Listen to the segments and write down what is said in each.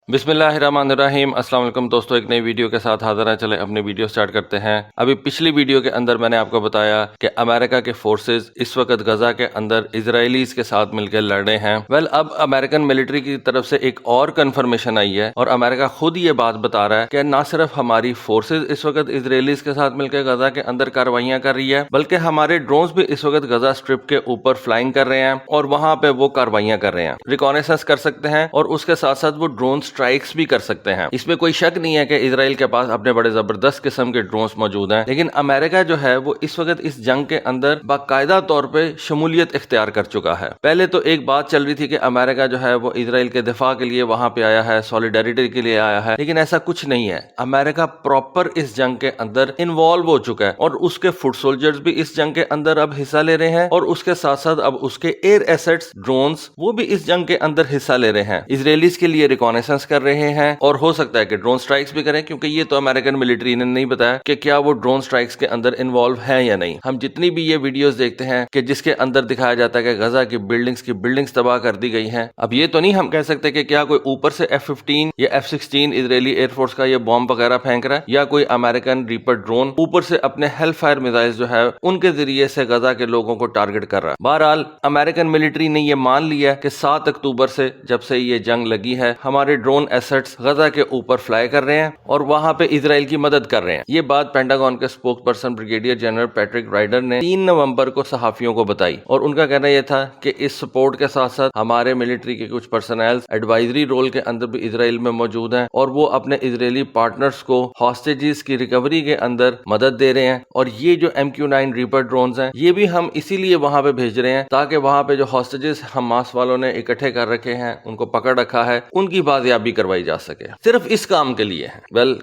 बिस्मिल्लाहिर्रहमानिर्रहीम। अस्सलाम वालेकुम दोस्तों, एक नई वीडियो के साथ हाजिर हैं। चले अपनी वीडियो स्टार्ट करते हैं। अभी पिछली वीडियो के अंदर मैंने आपको बताया कि अमेरिका के फोर्सेस इस वक्त गजा के अंदर इजरायलीज के साथ मिलकर लड़ रहे हैं। अब अमेरिकन मिलिट्री की तरफ से एक और कंफर्मेशन आई है और अमेरिका खुद ये बात बता रहा है कि न सिर्फ हमारी फोर्सेज इस वक्त इजरायलीज के साथ मिलकर गजा के अंदर कार्रवाइयां कर रही है, बल्कि हमारे ड्रोन्स भी इस वक्त गजा स्ट्रिप के ऊपर फ्लाइंग कर रहे हैं और वहां पे वो कार्रवाइयां कर रहे हैं, रिकॉनेसेंस कर सकते हैं और उसके साथ साथ वो ड्रोन स्ट्राइक्स भी कर सकते हैं। इसमें कोई शक नहीं है कि इजराइल के पास अपने बड़े जबरदस्त किस्म के ड्रोन्स मौजूद हैं, लेकिन अमेरिका जो है वो इस वक्त इस जंग के अंदर बाकायदा तौर पे शमूलियत इख्तियार कर चुका है। पहले तो एक बात चल रही थी कि अमेरिका जो है वो इजराइल के दिफा के लिए वहां पे आया है, सॉलिडेरिटी के लिए आया है, लेकिन ऐसा कुछ नहीं है। अमेरिका प्रॉपर इस जंग के अंदर इन्वॉल्व हो चुका है और उसके फुट सोल्जर्स भी इस जंग के अंदर अब हिस्सा ले रहे हैं और उसके साथ साथ अब उसके एयर एसेट्स ड्रोन्स वो भी इस जंग के अंदर हिस्सा ले रहे हैं। इजरायलीज के लिए रिकॉनेसेंस कर रहे हैं और हो सकता है कि ड्रोन स्ट्राइक्स भी करें, क्योंकि ये तो अमेरिकन मिलिट्री ने नहीं बताया कि क्या वो ड्रोन स्ट्राइक्स के अंदर इन्वॉल्व है या नहीं। हम जितनी भी ये वीडियोस देखते हैं कि जिसके अंदर दिखाया जाता है कि गजा की बिल्डिंग्स तबाह कर दी गई हैं, अब ये तो नहीं हम कह सकते कि क्या कोई ऊपर से F-15 या F-16 इजरायली एयरफोर्स का ये बॉम्ब वगैरह फेंक रहा है या कोई अमेरिकन रीपर ड्रोन ऊपर से अपने हेल फायर मिसाइल जो है उनके जरिए से गजा के लोगों को टारगेट कर रहा है। बहरहाल अमेरिकन मिलिट्री ने ये मान लिया कि 7 अक्टूबर से जब से ये जंग लगी है हमारे ड्रोन एसेट्स गजा के ऊपर फ्लाई कर रहे हैं और वहां पे इजराइल की मदद कर रहे हैं। ये बात पेंटागन के spokesperson brigadier general Patrick Ryder ने 3 नवंबर को सहाफियों को बताई और उनका कहना यह था कि इस सपोर्ट के साथ साथ हमारे मिलिट्री के कुछ पर्सनल एडवाइजरी रोल के अंदर भी इजराइल में मौजूद हैं और वो अपने इजरायली पार्टनर्स को हॉस्टेजेस की रिकवरी के अंदर मदद दे रहे हैं। और ये जो MQ-9 रीपर ड्रोन्स हैं ये भी हम इसीलिए वहां पे भेज रहे हैं ताकि वहां पे जो हॉस्टेजेस हमास वालों ने इकट्ठे कर रखे हैं, उनको पकड़ रखा है, उनकी बाजियाबी करवाई जा सके। सिर्फ इस काम के लिए है।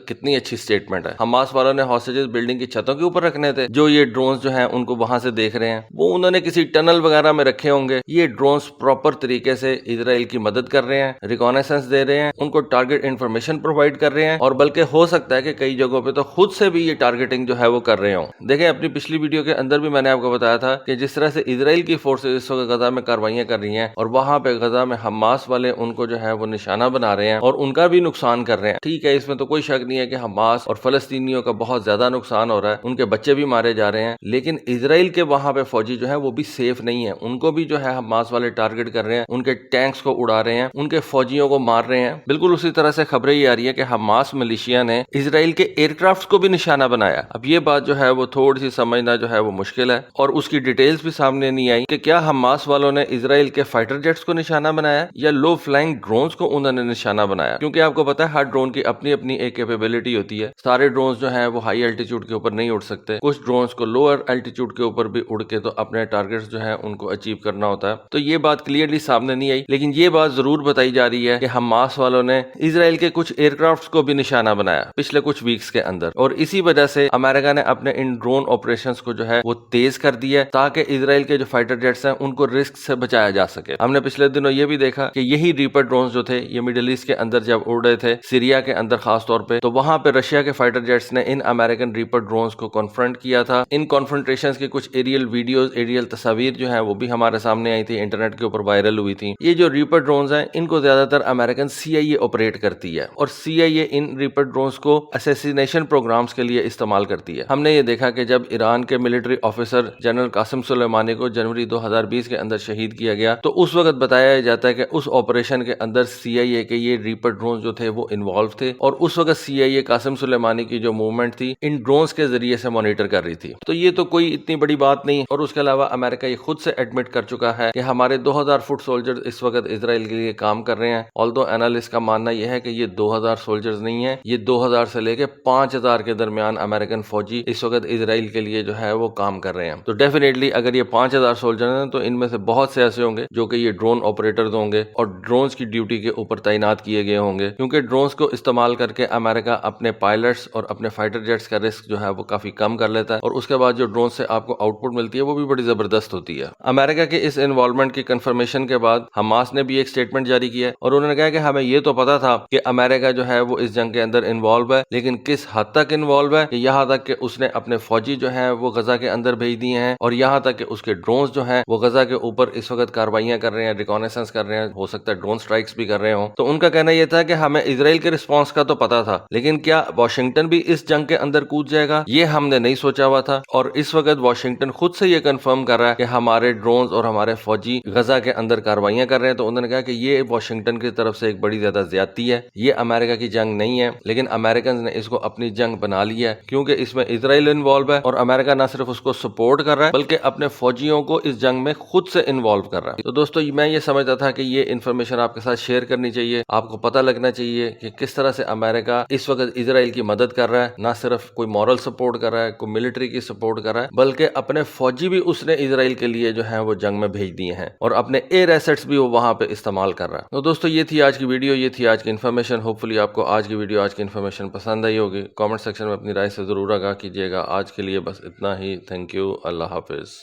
कितनी अच्छी स्टेटमेंट है। हमास वालों ने हॉस्टेजेस बिल्डिंग की छतों के ऊपर रखने थे, जो ये ड्रोन्स जो हैं उनको वहां से देख रहे हैं, वो उन्होंने किसी टनल वगैरह में रखे होंगे। ये ड्रोन्स प्रॉपर तरीके से इजराइल की मदद कर रहे हैं, रिकॉनेसेंस दे रहे हैं, उनको टारगेट इंफॉर्मेशन प्रोवाइड कर रहे हैं और बल्कि हो सकता है कि कई जगहों पे तो खुद से भी ये टारगेटिंग जो है वो कर रहे हो। देखें, अपनी पिछली वीडियो के अंदर भी मैंने आपको बताया था कि जिस तरह से इजराइल की फोर्सेस इस वक्त गजा में कार्रवाइयां कर रही हैं और वहां पे गजा में हमास वाले उनको जो है वो निशाना बना रहे हैं और उनका भी नुकसान कर रहे हैं। ठीक है, इसमें तो कोई शक नहीं है कि हमास और फलस्तीनियों का बहुत ज्यादा नुकसान हो रहा है, उनके बच्चे भी मारे जा रहे हैं, लेकिन इजराइल के वहां पे फौजी जो है वो भी सेफ नहीं है। उनको भी जो है हमास वाले टारगेट कर रहे हैं, उनके टैंक्स को उड़ा रहे हैं, उनके फौजियों को मार रहे हैं। बिल्कुल उसी तरह से खबरें ये आ रही है कि हमास मिलिशिया ने इजराइल के एयरक्राफ्ट को भी निशाना बनाया। अब ये बात जो है वो थोड़ी सी समझना जो है वो मुश्किल है और उसकी डिटेल्स भी सामने नहीं आई कि क्या हमास वालों ने इजराइल के फाइटर जेट्स को निशाना बनाया या लो फ्लाइंग ड्रोन्स को उन्होंने निशाना बनाया, क्योंकि आपको पता है हर ड्रोन की अपनी अपनी एक कैपेबिलिटी होती है। सारे ड्रोन्स जो हैं वो हाई एल्टीट्यूड के ऊपर नहीं उड़ सकते, कुछ ड्रोन्स को लोअर एल्टीट्यूड के ऊपर भी उड़ के तो अपने टारगेट्स जो हैं उनको अचीव करना होता है। तो ये बात क्लियरली सामने नहीं आई, लेकिन ये बात जरूर बताई जा रही है कि हमास वालों ने इजराइल के कुछ एयरक्राफ्ट को भी निशाना बनाया पिछले कुछ वीक्स के अंदर और इसी वजह से अमेरिका ने अपने इन ड्रोन ऑपरेशंस को जो है वो तेज कर दिया ताकि इजराइल के जो फाइटर जेट्स हैं उनको रिस्क से बचाया जा सके। हमने पिछले दिनों ये भी देखा कि यही रीपर ड्रोन्स जो थे ये मिडिल ईस्ट के अंदर जब उड़ रहे थे, सीरिया के अंदर खास तौर पे, तो वहां पे रशिया के फाइटर जेट्स ने इन अमेरिकन रीपर ड्रोन्स को कॉन्फ्रंट किया था। इन कॉन्फ्रंटेशंस की कुछ एरियल वीडियोस, एरियल तस्वीर जो है वो भी हमारे सामने आई थी, इंटरनेट के ऊपर वायरल हुई थी। ये जो रीपर ड्रोन्स हैं इनको ज्यादातर अमेरिकन CIA ऑपरेट करती है और CIA इन रीपर ड्रोन्स को असैसिनेशन प्रोग्राम्स के लिए इस्तेमाल करती है। हमने ये देखा कि जब ईरान के military officer general Qasem Soleimani को जनवरी 2020 के अंदर शहीद किया गया, तो उस वक्त बताया जाता है कि उस ऑपरेशन के अंदर CIA के ये रीपर ड्रोन जो थे वो इन्वॉल्व थे और उस वक्त CIA कासिम सुलेमानी की जो मूवमेंट थी इन ड्रोन्स के जरिए से मॉनिटर कर रही थी। तो ये तो कोई इतनी बड़ी बात नहीं। और उसके अलावा अमेरिका ये खुद से एडमिट कर चुका है कि हमारे 2000 फुट सोल्जर्स इस वक्त इजराइल के लिए काम कर रहे हैं। ऑल्दो एनालिस्ट का मानना यह है कि ये 2000 सोल्जर्स नहीं है, ये 2000 से लेके 5000 के दरमियान अमेरिकन फौजी इस वक्त इजराइल के लिए जो है वो काम कर रहे हैं। तो डेफिनेटली अगर ये 5000 सोल्जर हैं तो इनमें से बहुत से ऐसे होंगे जो कि ये ड्रोन ऑपरेटर्स होंगे और ड्रोन्स की ड्यूटी के ऊपर तैनात किए गए होंगे, क्योंकि ड्रोन्स को इस्तेमाल करके अमेरिका अपने पायलट्स और अपने फाइटर जेट्स का रिस्क जो है वो काफी कम कर लेता है और उसके बाद जो ड्रोन से आपको आउटपुट मिलती है वो भी बड़ी जबरदस्त होती है। अमेरिका के इस इन्वॉल्वमेंट की कंफर्मेशन के बाद हमास ने भी एक स्टेटमेंट जारी किया और उन्होंने कहा कि हमें ये तो पता था कि अमेरिका जो है वो इस जंग के अंदर इन्वॉल्व है, लेकिन किस हद तक इन्वॉल्व है कि यहाँ तक कि उसने अपने फौजी जो है वो गजा के अंदर भेज दिए हैं और यहाँ तक कि उसके ड्रोन्स जो हैं वो गजा के ऊपर इस वक्त कार्रवाइयां कर रहे हैं, रिकॉनेसेंस कर रहे हैं, हो सकता है ड्रोन स्ट्राइक्स भी कर रहे हो। तो उनका कहना यह था कि हमें इजराइल के रिस्पॉन्स का तो पता था, लेकिन क्या वाशिंगटन भी इस जंग के अंदर कूद जाएगा, ये हमने नहीं सोचा हुआ था। और इस वक्त वाशिंगटन खुद से ये कंफर्म कर रहा है कि हमारे ड्रोन्स और हमारे फौजी गजा के अंदर कार्रवाइयां कर रहे हैं। तो उन्होंने कहा कि ये वाशिंगटन की तरफ से एक बड़ी ज्यादा ज्यादती है, ये अमेरिका की जंग नहीं है, लेकिन अमेरिकन ने इसको अपनी जंग बना लिया है, क्योंकि इसमें इजराइल इन्वॉल्व है और अमेरिका न सिर्फ उसको सपोर्ट कर रहा है बल्कि अपने फौजियों को इस जंग में खुद से इन्वॉल्व कर रहा है। तो दोस्तों मैं ये समझता था कि ये इन्फॉर्मेशन आपके साथ शेयर करनी चाहिए, आपको पता लगना चाहिए कि किस तरह से अमेरिका इस वक्त इजराइल की मदद कर रहा है, ना सिर्फ कोई मॉरल सपोर्ट कर रहा है, कोई मिलिट्री की सपोर्ट कर रहा है, बल्कि अपने फौजी भी उसने इजराइल के लिए जो है वो जंग में भेज दिए हैं और अपने एयर एसेट्स भी वो वहां पे इस्तेमाल कर रहा है। तो दोस्तों ये थी आज की वीडियो, ये थी आज की इन्फॉर्मेशन। होपफुली आपको आज की वीडियो, आज की इन्फॉर्मेशन पसंद आई होगी। कमेंट सेक्शन में अपनी राय से जरूर आगाह कीजिएगा। आज के लिए बस इतना ही। Thank you. Allah Hafiz.